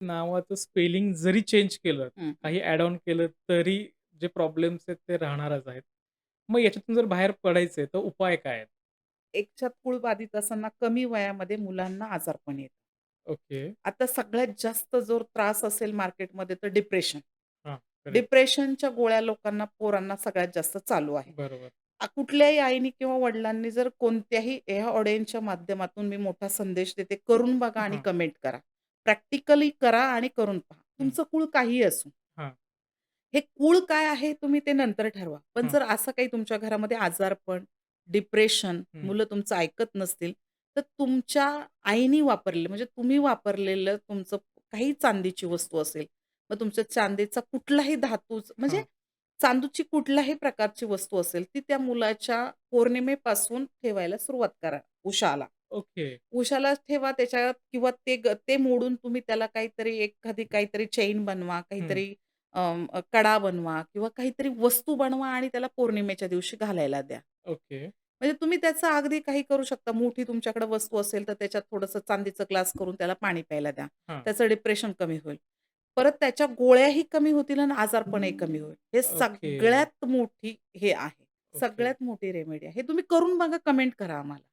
नावाचं स्पेलिंग जरी चेंज केलं, हं, हं. काही ॲड ऑन केलं, तरी जे प्रॉब्लेम्स आहेत ते राहणारच आहेत. मग याच्यातून जर बाहेर पडायचंय, तर उपाय काय आहेत? एकछत कुळ बाधित असताना कमी वयामध्ये मुलांना आजारपण येतं. ओके. आता सगळ्यात जास्त जो त्रास असेल मार्केटमध्ये तर डिप्रेशन. हां, करेक्ट. डिप्रेशनच्या गोळ्या लोकांना, पोरांना सगळ्यात जास्त चालू आहे. बरोबर. कुठल्याही आईनी किंवा वडिलांनी जर कोणत्याही ह्या ऑडियन्सच्या माध्यमातून मी मोठा संदेश देते, करून बघा आणि हां. कमेंट करा. प्रॅक्टिकली करा आणि करून पहा. हं. तुमचं कुळ काहीही असो. हां, हे कूळ काय आहे तुम्ही ते नंतर ठरवा. पण हां. जर असं काही तुमच्या घरामध्ये आजारपण, डिप्रेशन, हं. मुलं तुमचं ऐकत नसतील, तर तुमच्या आईनी वापरलेलं म्हणजे तुम्ही वापरलेलं तुमचं काही चांदीची वस्तू असेल, मग तुमच्या चांदीचा कुठलाही धातूच म्हणजे हां. चांदूची कुठल्याही प्रकारची वस्तू असेल, ती त्या मुलाच्या पौर्णिमेपासून ठेवायला सुरुवात करा उशाला. ओके. उशाला ठेवा त्याच्यात किंवा ते मोडून तुम्ही त्याला काहीतरी एखादी काहीतरी चेन बनवा, हं. काहीतरी कडा बनवा किंवा काहीतरी वस्तू बनवा आणि त्याला पौर्णिमेच्या दिवशी घालायला द्या. ओके. म्हणजे तुम्ही त्याचं अगदी काही करू शकता. मोठी तुमच्याकडे वस्तू असेल, तर त्याच्यात थोडंसं चांदीचं ग्लास करून त्याला पाणी प्यायला द्या. हां. त्याचं डिप्रेशन कमी होईल. परत त्याच्या गोळ्याही कमी होतील आणि आजारपणही कमी होईल. हे ओके. सगळ्यात मोठी हे आहे. ओके. सगळ्यात मोठी रेमेडी आहे. हे तुम्ही करून बघा, कमेंट करा आम्हाला.